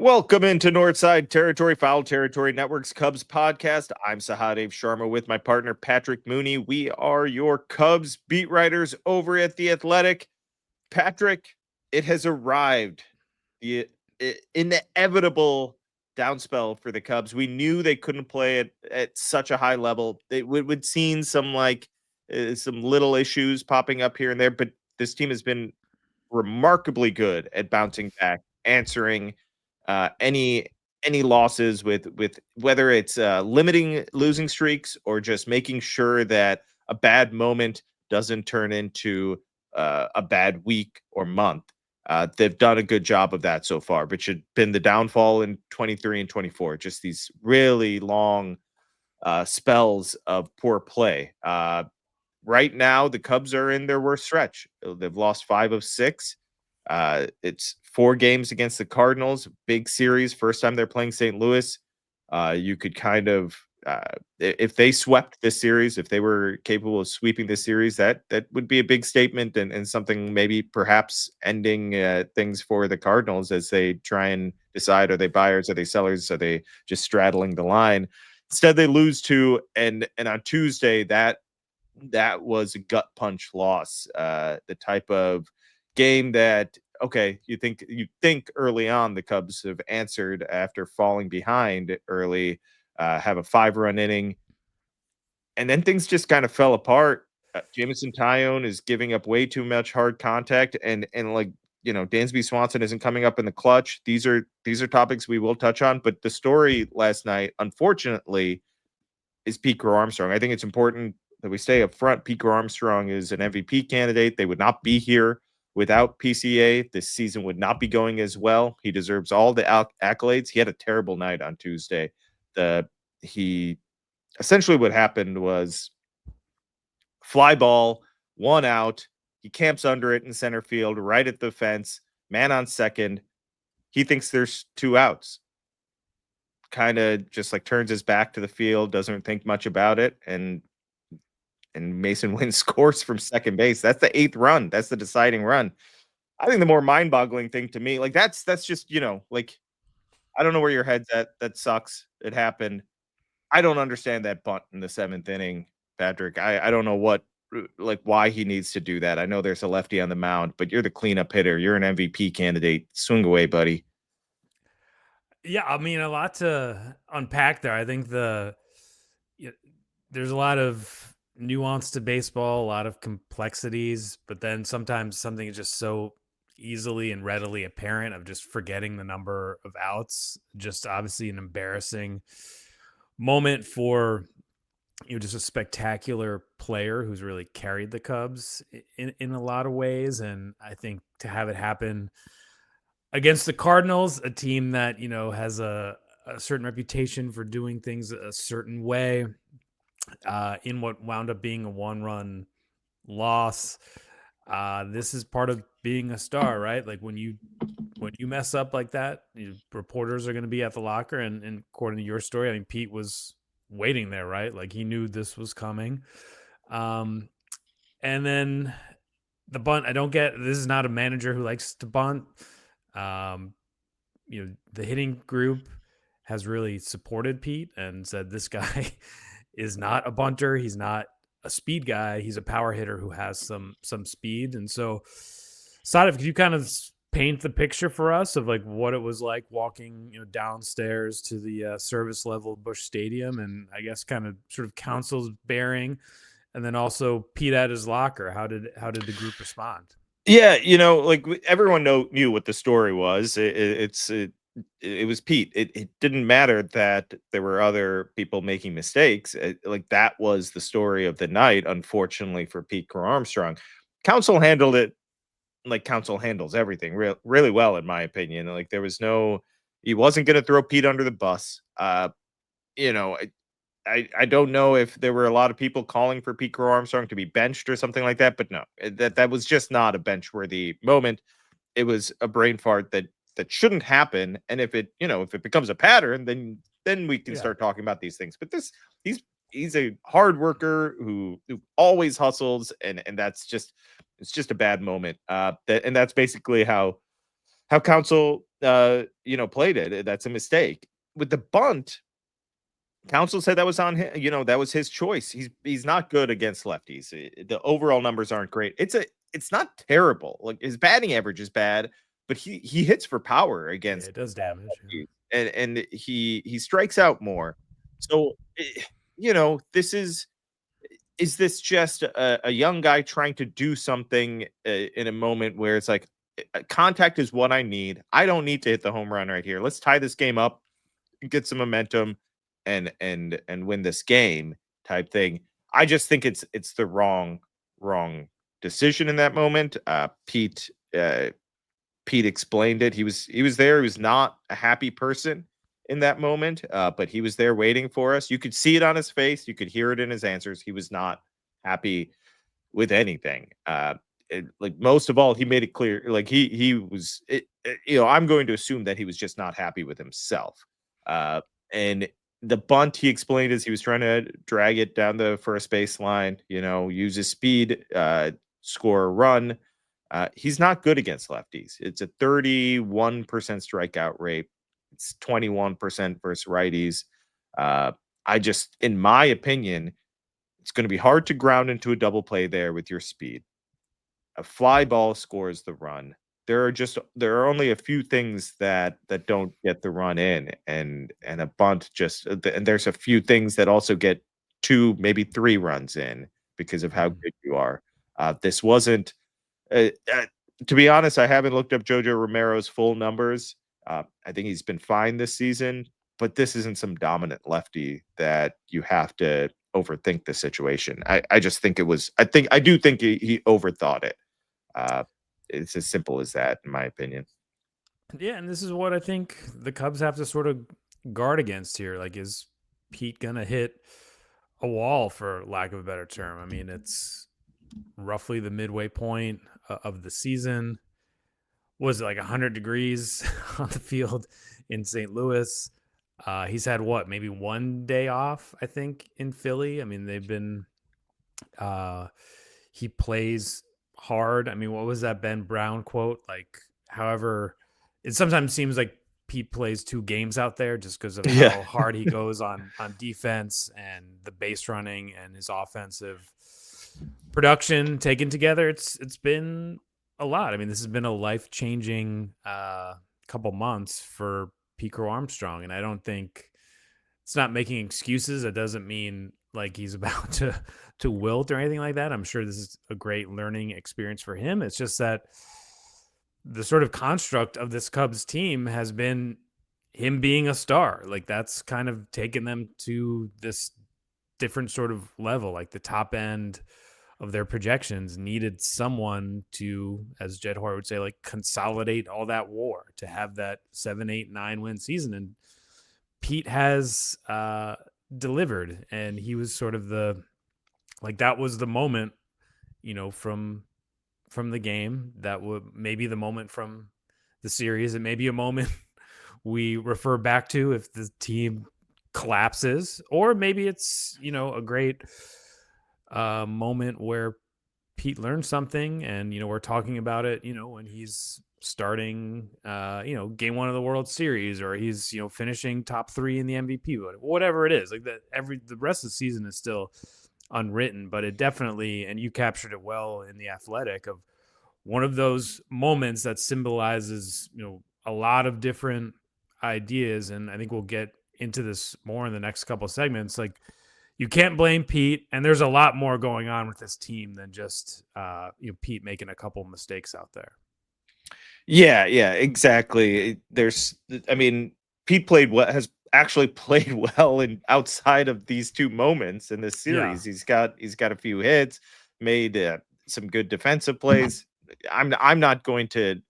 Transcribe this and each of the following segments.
Welcome into Northside Territory, Foul Territory Network's Cubs podcast. I'm Sahadev Sharma with my partner Patrick Mooney. We are your Cubs beat writers over at The Athletic. Patrick, it has arrived. The inevitable downspell for the Cubs. We knew they couldn't play at such a high level. It would seen some some little issues popping up here and there, but this team has been remarkably good at bouncing back, answering any losses with whether it's limiting losing streaks or just making sure that a bad moment doesn't turn into a bad week or month. They've done a good job of that so far, but should been the downfall in 23 and 24. Just these really long spells of poor play. Right now, the Cubs are in their worst stretch. They've lost 5 of 6. It's 4 games against the Cardinals, big series. First time they're playing St. Louis. You could kind of, if they swept this series, if they were capable of sweeping this series, that would be a big statement and something maybe perhaps ending things for the Cardinals as they try and decide, are they buyers, are they sellers, are they just straddling the line? Instead, they lose 2, and on Tuesday that was a gut punch loss. The type of game that, okay, you think early on the Cubs have answered after falling behind early, have a 5-run inning, and then things just kind of fell apart. Jameson Tyone is giving up way too much hard contact, and Dansby Swanson isn't coming up in the clutch. These are topics we will touch on, but the story last night, unfortunately, is Pete Crow-Armstrong. I think it's important that we stay up front. Pete Crow-Armstrong is an MVP candidate. They would not be here without PCA. This season would not be going as well. He deserves all the accolades. He had a terrible night on Tuesday. He essentially, what happened was fly ball, 1 out. He camps under it in center field, right at the fence, man on second. He thinks there's 2 outs. Kind of just like turns his back to the field, doesn't think much about it, and Mason Wynn scores from second base. That's the 8th run. That's the deciding run. I think the more mind-boggling thing to me, like that's just, like, I don't know where your head's at. That sucks. It happened. I don't understand that bunt in the 7th inning, Patrick. I don't know why he needs to do that. I know there's a lefty on the mound, but you're the cleanup hitter. You're an MVP candidate. Swing away, buddy. Yeah, I mean, a lot to unpack there. I think there's a lot of nuance to baseball, a lot of complexities, but then sometimes something is just so easily and readily apparent of just forgetting the number of outs. Just obviously an embarrassing moment for just a spectacular player who's really carried the Cubs in a lot of ways, and I think to have it happen against the Cardinals, a team that has a certain reputation for doing things a certain way, in what wound up being a 1-run loss. This is part of being a star, right? Like when you mess up like that, reporters are going to be at the locker, and according to your story, I mean, Pete was waiting there, right? Like he knew this was coming. And then the bunt, I don't get. This is not a manager who likes to bunt. The hitting group has really supported Pete and said this guy is not a bunter. He's not a speed guy. He's a power hitter who has some speed. And so, Sadif, could you kind of paint the picture for us of like what it was like walking downstairs to the service level of Busch Stadium, and I guess kind of sort of council's bearing, and then also Pete at his locker. How did the group respond? Yeah, like everyone knew what the story was. It was Pete. It didn't matter that there were other people making mistakes. Like that was the story of the night. Unfortunately for Pete Crow-Armstrong, council handled it like council handles everything really well, in my opinion. Like there was he wasn't going to throw Pete under the bus. You know, I don't know if there were a lot of people calling for Pete Crow-Armstrong to be benched or something like that, but no, that was just not a bench-worthy moment. It was a brain fart that shouldn't happen, and if it becomes a pattern, then we can Yeah. start talking about these things. But he's a hard worker who always hustles, and it's just a bad moment. And that's basically how Council played it. That's a mistake. With the bunt, Council said that was on him. That was his choice. He's not good against lefties. The overall numbers aren't great. It's not terrible. Like his batting average is bad, but he hits for power Yeah, against it does damage. lefties, and he strikes out more. So is this just a young guy trying to do something in a moment where it's like contact is what I need. I don't need to hit the home run right here. Let's tie this game up, get some momentum, and win this game type thing. I just think it's the wrong decision in that moment. Pete explained it. He was there. He was not a happy person in that moment, but he was there waiting for us. You could see it on his face. You could hear it in his answers. He was not happy with anything. Like most of all, he made it clear. Like he was. I'm going to assume that he was just not happy with himself. And the bunt he explained is he was trying to drag it down the first baseline. Use his speed, score a run. He's not good against lefties. It's a 31% strikeout rate. It's 21% versus righties. In my opinion, it's going to be hard to ground into a double play there with your speed. A fly ball scores the run. There are only a few things that don't get the run in, and a bunt and there's a few things that also get 2, maybe 3 runs in because of how good you are. This wasn't to be honest, I haven't looked up Jojo Romero's full numbers. I think he's been fine this season, but this isn't some dominant lefty that you have to overthink the situation. I just think it was. I do think he overthought it. It's as simple as that, in my opinion. Yeah, and this is what I think the Cubs have to sort of guard against here. Like, is Pete gonna hit a wall, for lack of a better term? I mean, it's roughly the midway point of the season. Was it like 100 degrees on the field in St. Louis? He's had maybe one day off, I think, in Philly. I mean, they've been. He plays hard. I mean, what was that Ben Brown quote? Like, however, it sometimes seems like Pete plays 2 games out there just because of how hard he goes on defense and the base running and his offensive production taken together. It's been a lot. I mean, this has been a life-changing couple months for Pete Crow-Armstrong, and I don't think it's not making excuses. It doesn't mean like he's about to wilt or anything like that. I'm sure this is a great learning experience for him. It's just that the sort of construct of this Cubs team has been him being a star. Like that's kind of taken them to this different sort of level. Like the top end of their projections needed someone to, as Jed Hoyer would say, like consolidate all that war to have that 7, 8, 9 win season. And Pete has delivered, and he was sort of that was the moment, from the game that would maybe the moment from the series, and maybe a moment we refer back to if the team collapses, or maybe it's a great moment where Pete learned something, and we're talking about it when he's starting game 1 of the World Series, or he's finishing top 3 in the MVP, whatever it is. Like that, the rest of the season is still unwritten, but it definitely, and you captured it well in The Athletic, of one of those moments that symbolizes a lot of different ideas. And I think we'll get into this more in the next couple of segments. Like, you can't blame Pete, and there's a lot more going on with this team than just Pete making a couple mistakes out there. Yeah, exactly. Pete has actually played well in outside of these 2 moments in this series. Yeah. He's got a few hits, made some good defensive plays. I'm not going to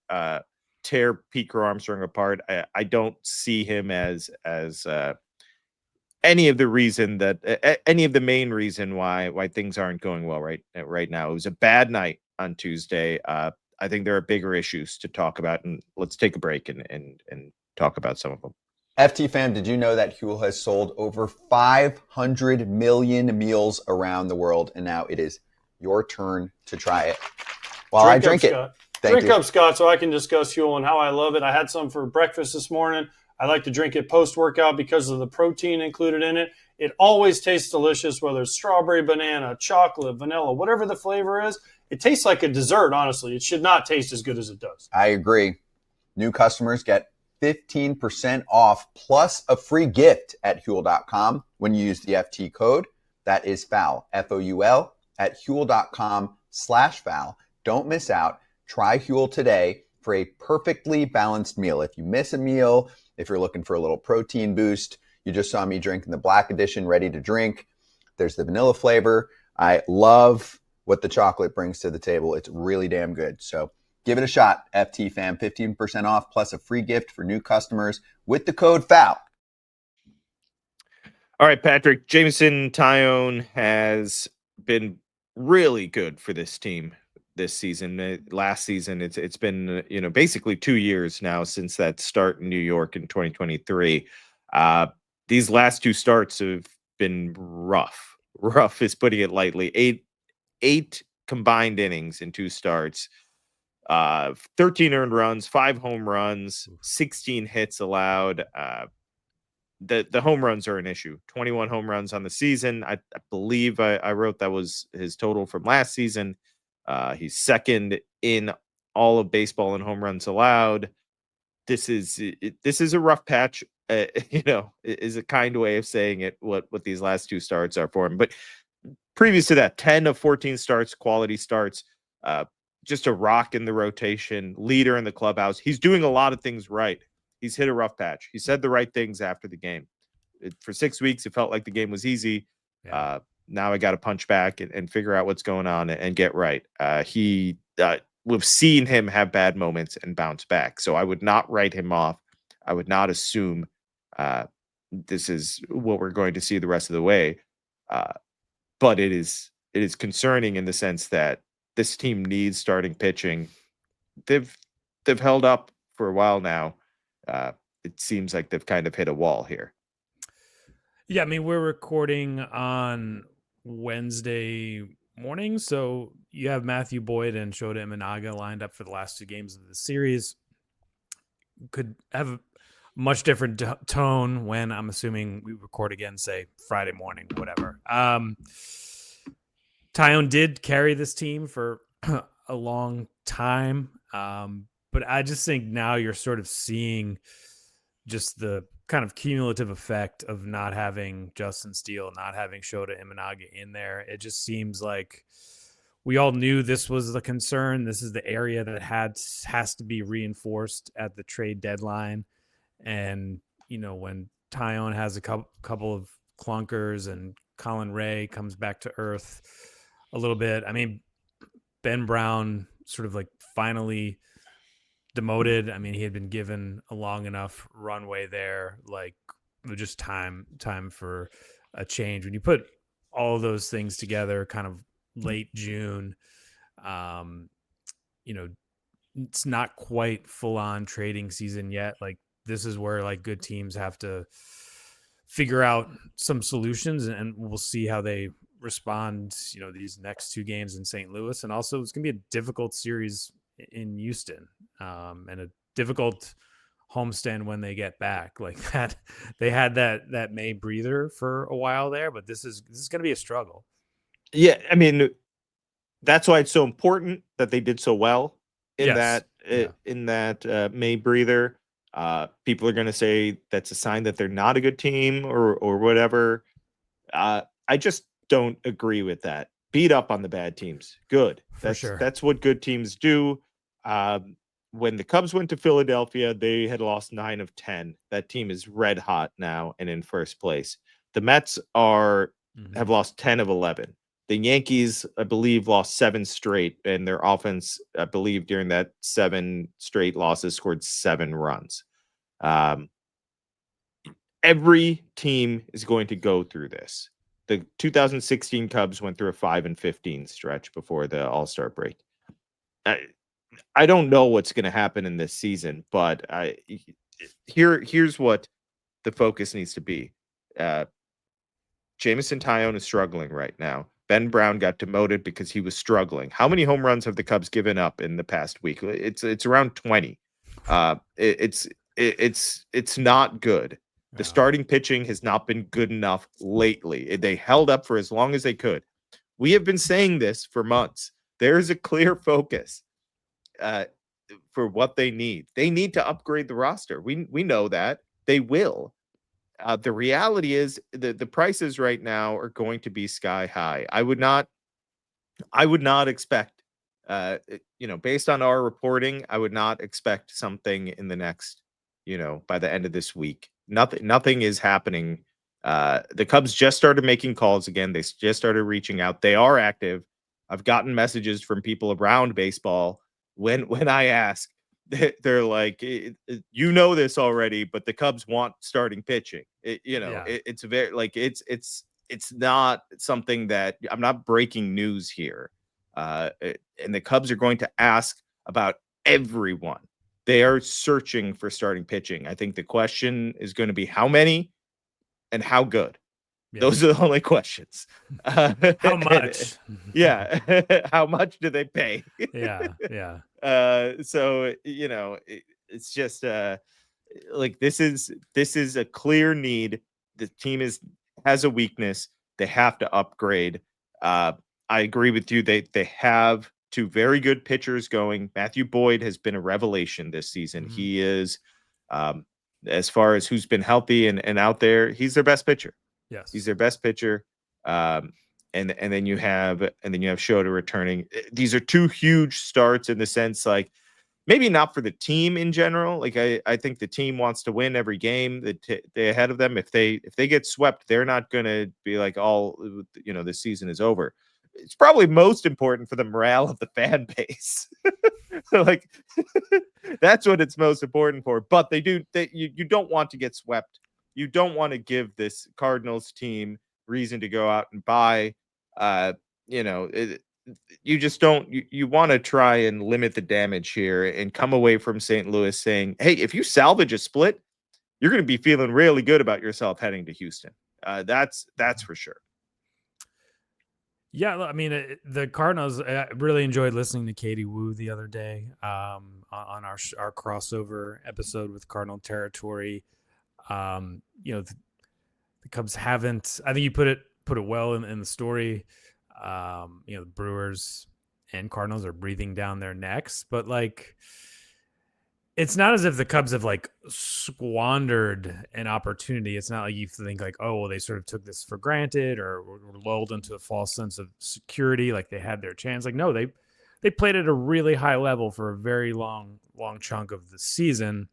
tear Pete Crow-Armstrong apart. I don't see him as any of the main reason why things aren't going well right now. It was a bad night on Tuesday. I think there are bigger issues to talk about, and let's take a break and talk about some of them. FT fam, did you know that Huel has sold over 500 million meals around the world, and now it is your turn to try it. While I drink it, Thank Drink you. up, Scott, so I can discuss Huel and how I love it. I had some for breakfast this morning. I like to drink it post-workout because of the protein included in it. It always tastes delicious, whether it's strawberry, banana, chocolate, vanilla, whatever the flavor is. It tastes like a dessert, honestly. It should not taste as good as it does. I agree. New customers get 15% off plus a free gift at Huel.com when you use the FT code. That is FOUL, F-O-U-L, at Huel.com/FOUL. Don't miss out. Try Huel today for a perfectly balanced meal. If you miss a meal, if you're looking for a little protein boost, you just saw me drinking the Black Edition ready to drink. There's the vanilla flavor. I love what the chocolate brings to the table. It's really damn good. So give it a shot, FT fam. 15% off plus a free gift for new customers with the code FOUL. All right, Patrick. Jameson Tyone has been really good for this team this season. Last season, it's been basically 2 years now since that start in New York in 2023. These last 2 starts have been rough. Rough is putting it lightly. Eight combined innings in 2 starts. 13 earned runs, 5 home runs, 16 hits allowed. The home runs are an issue. 21 home runs on the season. I believe I wrote that was his total from last season. He's second in all of baseball in home runs allowed. This is a rough patch. Is a kind way of saying it. What these last 2 starts are for him. But previous to that, 10 of 14 starts, quality starts. Just a rock in the rotation, leader in the clubhouse. He's doing a lot of things right. He's hit a rough patch. He said the right things after the game. For 6 weeks, it felt like the game was easy. Yeah. Now I got to punch back and figure out what's going on and get right. We've seen him have bad moments and bounce back. So I would not write him off. I would not assume this is what we're going to see the rest of the way. But it is concerning in the sense that this team needs starting pitching. They've held up for a while now. It seems like they've kind of hit a wall here. Yeah, I mean, we're recording on Wednesday morning, so you have Matthew Boyd and Shota Imanaga lined up for the last 2 games of the series. Could have a much different tone when, I'm assuming, we record again, say, Friday morning, whatever. Tyone did carry this team for a long time, but I just think now you're sort of seeing just the kind of cumulative effect of not having Justin Steele, not having Shota Imanaga in there. It just seems like we all knew this was the concern. This is the area that has to be reinforced at the trade deadline. And, when Tyone has a couple of clunkers and Colin Ray comes back to earth a little bit. I mean, Ben Brown sort of like finally demoted. I mean, he had been given a long enough runway there, like just time for a change. When you put all of those things together, kind of late June, it's not quite full on trading season yet. Like, this is where like good teams have to figure out some solutions, and we'll see how they respond, these next 2 games in St. Louis. And also it's going to be a difficult series in Houston, and a difficult homestand when they get back. Like that, they had that May breather for a while there, but this is going to be a struggle. Yeah, I mean, that's why it's so important that they did so well in that May breather. People are going to say that's a sign that they're not a good team or whatever. I just don't agree with that. Beat up on the bad teams. Good. That's what good teams do. When the Cubs went to Philadelphia, they had lost 9 of 10. That team is red hot now and in first place. The Mets have lost 10 of 11. The Yankees, I believe, lost 7 straight, and their offense, I believe, during that 7 straight losses scored 7 runs. Every team is going to go through this. The 2016 Cubs went through a 5-15 stretch before the All-Star break. I don't know what's going to happen in this season, but here's what the focus needs to be. Jameson Tyone is struggling right now. Ben Brown got demoted because he was struggling. How many home runs have the Cubs given up in the past week? It's around 20. It's not good. The starting pitching has not been good enough lately. They held up for as long as they could. We have been saying this for months. There is a clear focus for what they need. They need to upgrade the roster. We know that they will. The reality is the prices right now are going to be sky high. I would not expect, based on our reporting, I would not expect something in the next, by the end of this week. Nothing is happening. The Cubs just started making calls again. They just started reaching out. They are active. I've gotten messages from people around baseball when I ask, they're like, you know this already, but the Cubs want starting pitching. It's very like it's not something that I'm not breaking news here. And the Cubs are going to ask about everyone. They are searching for starting pitching. I think the question is going to be how many and how good. Yeah. Those are the only questions. How much? Yeah. How much do they pay? Yeah. So, it's just like this is a clear need. The team has a weakness. They have to upgrade. I agree with you. They have two very good pitchers going. Matthew Boyd has been a revelation this season. Mm-hmm. He is, as far as who's been healthy and out there, he's their best pitcher. Yes, he's their best pitcher. And then you have Shota returning. These are two huge starts in the sense, like, maybe not for the team in general. Like I think the team wants to win every game that they ahead of them. If they get swept, they're not going to be like, the season is over. It's probably most important for the morale of the fan base. Like that's what it's most important for. But you don't want to get swept. You don't want to give this Cardinals team reason to go out and buy. You just don't. You want to try and limit the damage here and come away from St. Louis saying, hey, if you salvage a split, you're going to be feeling really good about yourself heading to Houston. That's for sure. Yeah, I mean, the Cardinals, I really enjoyed listening to Katie Wu the other day on our crossover episode with Cardinal Territory. The Cubs haven't, I think you put it well in the story. The Brewers and Cardinals are breathing down their necks, but like, it's not as if the Cubs have like squandered an opportunity. It's not like you think like, oh, well, they sort of took this for granted or were lulled into a false sense of security. Like they had their chance. Like, no, they played at a really high level for a very long chunk of the season.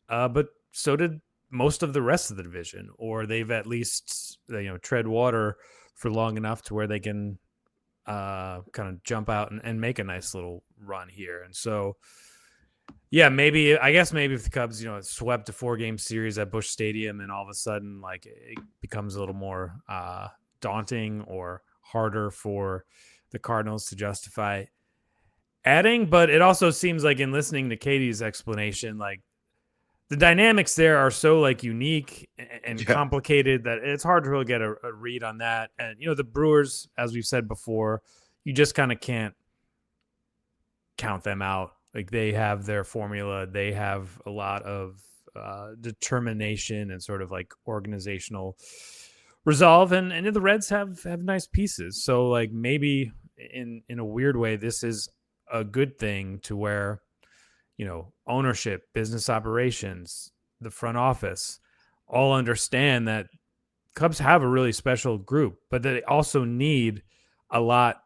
But so did most of the rest of the division, or they've at least, tread water for long enough to where they can kind of jump out and make a nice little run here. And so, yeah, I guess if the Cubs, swept a 4-game series at Busch Stadium and all of a sudden like it becomes a little more daunting or harder for the Cardinals to justify adding. But it also seems like in listening to Katie's explanation, like the dynamics there are so like unique and complicated that it's hard to really get a read on that. And, the Brewers, as we've said before, you just kind of can't count them out. Like they have their formula. They have a lot of determination and sort of like organizational resolve. And the Reds have nice pieces. So like maybe in a weird way, this is a good thing to where, ownership, business operations, the front office all understand that Cubs have a really special group, but they also need a lot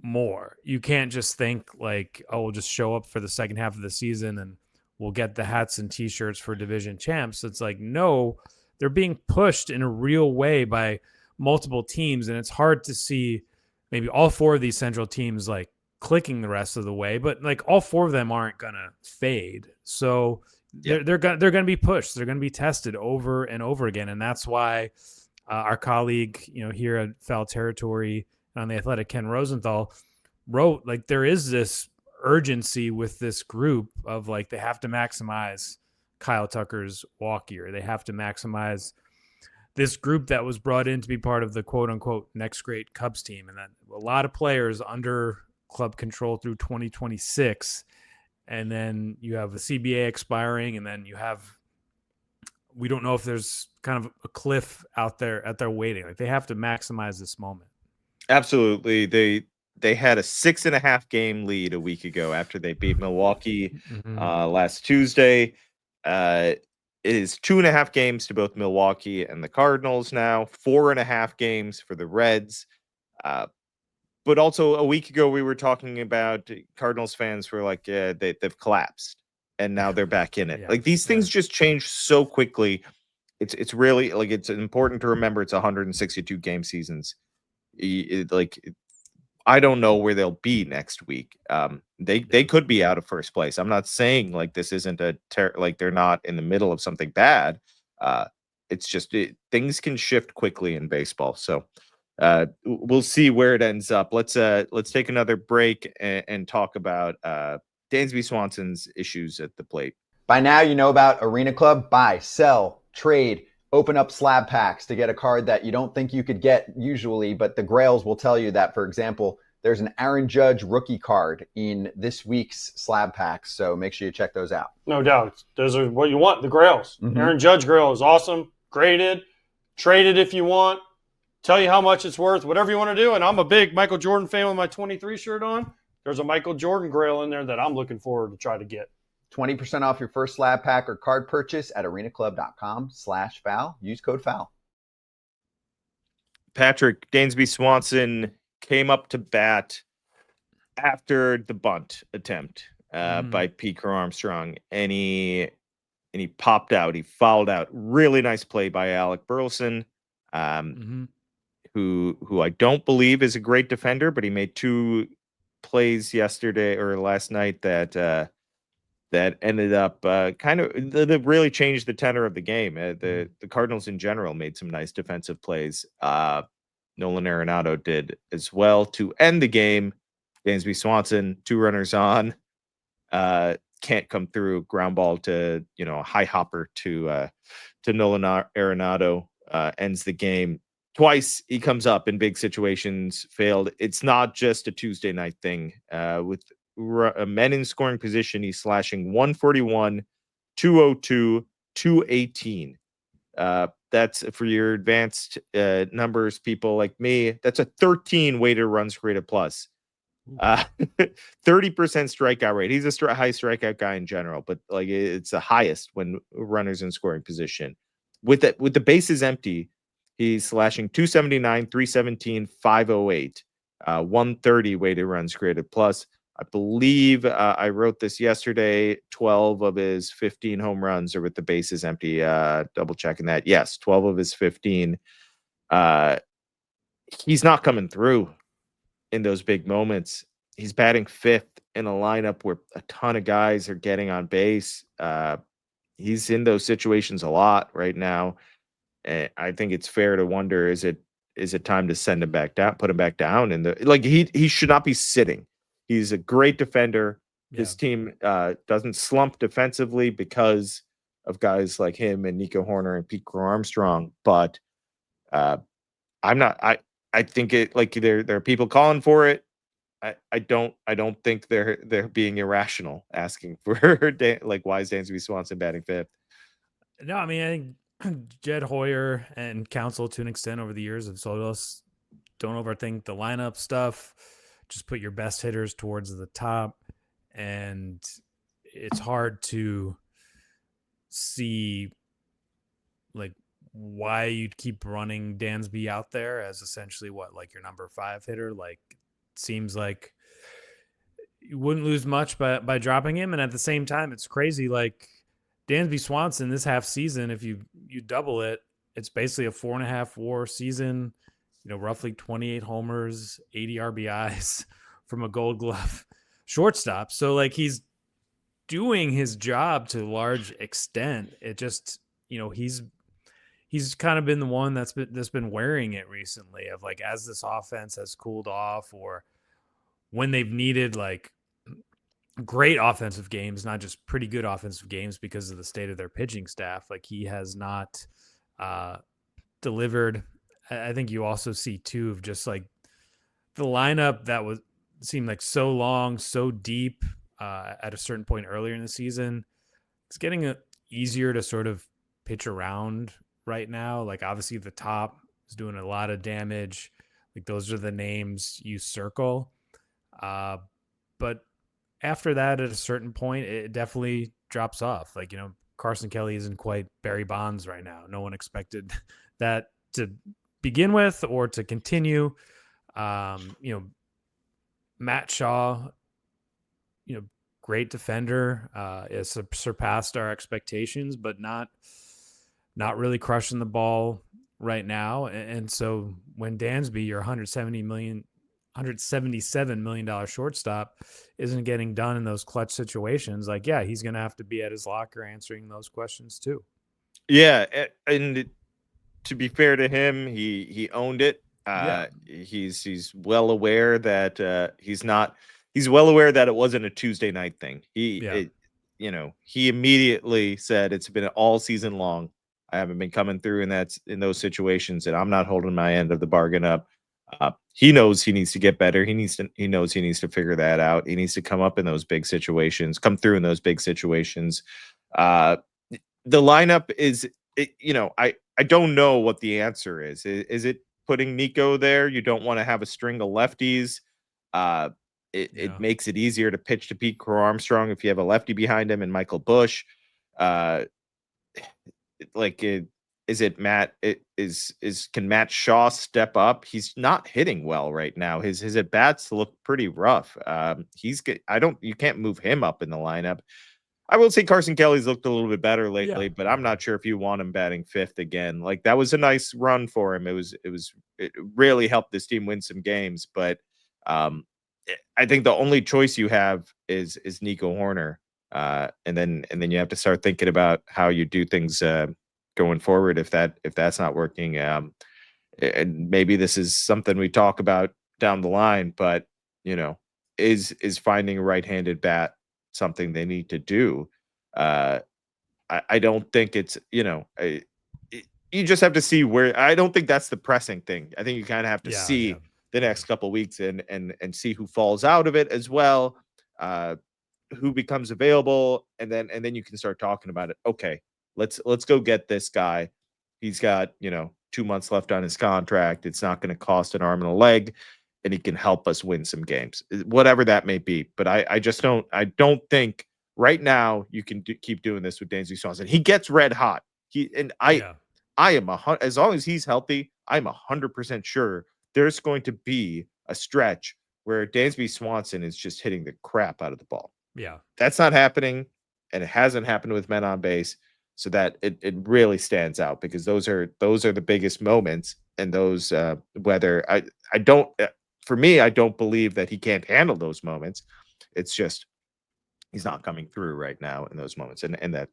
more. You can't just think like, oh, we'll just show up for the second half of the season and we'll get the hats and t-shirts for division champs. It's like, no, they're being pushed in a real way by multiple teams. And it's hard to see maybe all 4 of these central teams like clicking the rest of the way, but like all 4 of them aren't gonna fade. So they're gonna be pushed. They're gonna be tested over and over again, and that's why our colleague, here at Foul Territory on The Athletic, Ken Rosenthal, wrote like there is this urgency with this group of like they have to maximize Kyle Tucker's walk year. They have to maximize this group that was brought in to be part of the quote unquote next great Cubs team, and that a lot of players under club control through 2026. And then you have the CBA expiring, and then we don't know if there's kind of a cliff out there waiting. Like, they have to maximize this moment. Absolutely. They had a 6.5 game lead a week ago after they beat Milwaukee last Tuesday. It is 2.5 games to both Milwaukee and the Cardinals now, 4.5 games for the Reds. But also a week ago, we were talking about Cardinals fans were like, yeah, they've collapsed, and now they're back in it. Yeah, like, these things just change so quickly. It's really, like, it's important to remember it's 162 game seasons. I don't know where they'll be next week. They could be out of first place. I'm not saying like this isn't like they're not in the middle of something bad. It's just things can shift quickly in baseball. So we'll see where it ends up. Let's take another break and talk about Dansby Swanson's issues at the plate. By now, you know about Arena Club. Buy, sell, trade, open up slab packs to get a card that you don't think you could get usually, but the Grails will tell you that, for example, there's an Aaron Judge rookie card in this week's slab packs, so make sure you check those out. No doubt. Those are what you want, the Grails. Aaron Judge Grail is awesome, graded, traded if you want, tell you how much it's worth, whatever you want to do. And I'm a big Michael Jordan fan with my 23 shirt on. There's a Michael Jordan Grail in there that I'm looking forward to try to get. 20% off your first slab pack or card purchase at arenaclub.com/foul. Use code foul. Patrick, Dansby Swanson came up to bat after the bunt attempt by Pete Crow-Armstrong, and he popped out. He fouled out. Really nice play by Alec Burleson, who I don't believe is a great defender, but he made 2 plays yesterday or last night that ended up kind of that really changed the tenor of the game. The Cardinals in general made some nice defensive plays. Nolan Arenado did as well to end the game. Dansby Swanson, 2 runners on, can't come through. Ground ball to a high hopper to Nolan Arenado, ends the game. Twice he comes up in big situations, failed. It's not just a Tuesday night thing. With men in scoring position, he's slashing 141, 202, 218. That's for your advanced numbers, people like me. That's a 13 weighted runs created plus. 30% strikeout rate. He's a high strikeout guy in general, but like it's the highest when runners in scoring position. With the bases empty, he's slashing 279, 317, 508, 130 weighted runs created plus. I believe I wrote this yesterday. 12 of his 15 home runs are with the bases empty. Double checking that. Yes, 12 of his 15. He's not coming through in those big moments. He's batting 5th in a lineup where a ton of guys are getting on base. He's in those situations a lot right now. And I think it's fair to wonder, is it time to send him back down, put him back down? And he should not be sitting. He's a great defender. Yeah. His team doesn't slump defensively because of guys like him and Nico Horner and Pete Crow-Armstrong. But I think there are people calling for it. I don't think they're being irrational asking for why is Dansby Swanson batting 5th? No, I mean, I think Jed Hoyer and Council to an extent over the years have told us, don't overthink the lineup stuff. Just put your best hitters towards the top. And it's hard to see why you'd keep running Dansby out there as essentially your number 5 hitter. Seems like you wouldn't lose much by dropping him. And at the same time, it's crazy. Dansby Swanson this half season, if you double it, it's basically a 4.5 WAR season. Roughly 28 homers, 80 RBIs from a Gold Glove shortstop. So he's doing his job to a large extent. It just, he's kind of been the one that's been wearing it recently, of as this offense has cooled off, or when they've needed great offensive games, not just pretty good offensive games because of the state of their pitching staff. He has not delivered. I think you also see too of just like the lineup that seemed like so long, so deep at a certain point earlier in the season. It's getting easier to sort of pitch around right now. Like obviously the top is doing a lot of damage. Like those are the names you circle. But after that, at a certain point, it definitely drops off. Like, Carson Kelly isn't quite Barry Bonds right now. No one expected that to begin with or to continue. Matt Shaw, great defender, has surpassed our expectations, but not really crushing the ball right now. And so when Dansby, your $177 million shortstop, isn't getting done in those clutch situations, like, yeah, he's going to have to be at his locker answering those questions too. Yeah. And to be fair to him, he owned it. He's well aware that he's well aware that it wasn't a Tuesday night thing. He immediately said it's been all season long. I haven't been coming through in those situations, and I'm not holding my end of the bargain up. He knows he needs to get better. He knows he needs to figure that out. He needs to come through in those big situations. The lineup is, I don't know what the answer is. Is it putting Nico there? You don't want to have a string of lefties. It makes it easier to pitch to Pete Crow-Armstrong if you have a lefty behind him and Michael Bush. Is it Matt? Can Matt Shaw step up? He's not hitting well right now. His at bats look pretty rough. You can't move him up in the lineup. I will say Carson Kelly's looked a little bit better lately, but I'm not sure if you want him batting fifth again. Like, that was a nice run for him. It really helped this team win some games, but I think the only choice you have is Nico Horner. And then you have to start thinking about how you do things going forward if that's not working. And maybe this is something we talk about down the line, but is finding a right-handed bat something they need to do? I don't think it's, you just have to see where. I don't think that's the pressing thing. I think you kind of have to see the next couple of weeks and see who falls out of it as well, who becomes available, and then you can start talking about it. Okay, let's go get this guy. He's got 2 months left on his contract. It's not going to cost an arm and a leg, and he can help us win some games, whatever that may be. But I don't think right now you can keep doing this with Dansby Swanson. He gets red hot. I am as long as he's healthy, I'm 100% sure there's going to be a stretch where Dansby Swanson is just hitting the crap out of the ball. Yeah, that's not happening, and it hasn't happened with men on base. So that it really stands out, because those are the biggest moments, and those whether I don't. For me, I don't believe that he can't handle those moments. It's just he's not coming through right now in those moments, and that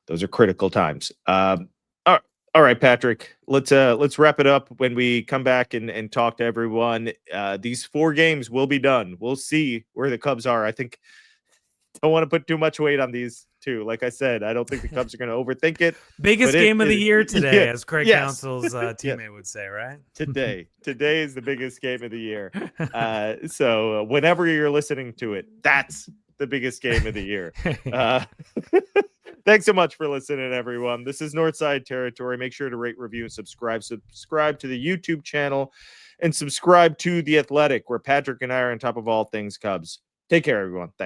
those are critical times. All right, Patrick, let's wrap it up when we come back and talk to everyone. These 4 games will be done. We'll see where the Cubs are. I think don't want to put too much weight on these two. Like I said, I don't think the Cubs are going to overthink it. Biggest game of the year today, as Craig Counsell's teammate would say, right? Today is the biggest game of the year. So whenever you're listening to it, that's the biggest game of the year. Thanks so much for listening, everyone. This is Northside Territory. Make sure to rate, review, and subscribe. Subscribe to the YouTube channel and subscribe to The Athletic, where Patrick and I are on top of all things Cubs. Take care, everyone. Thanks.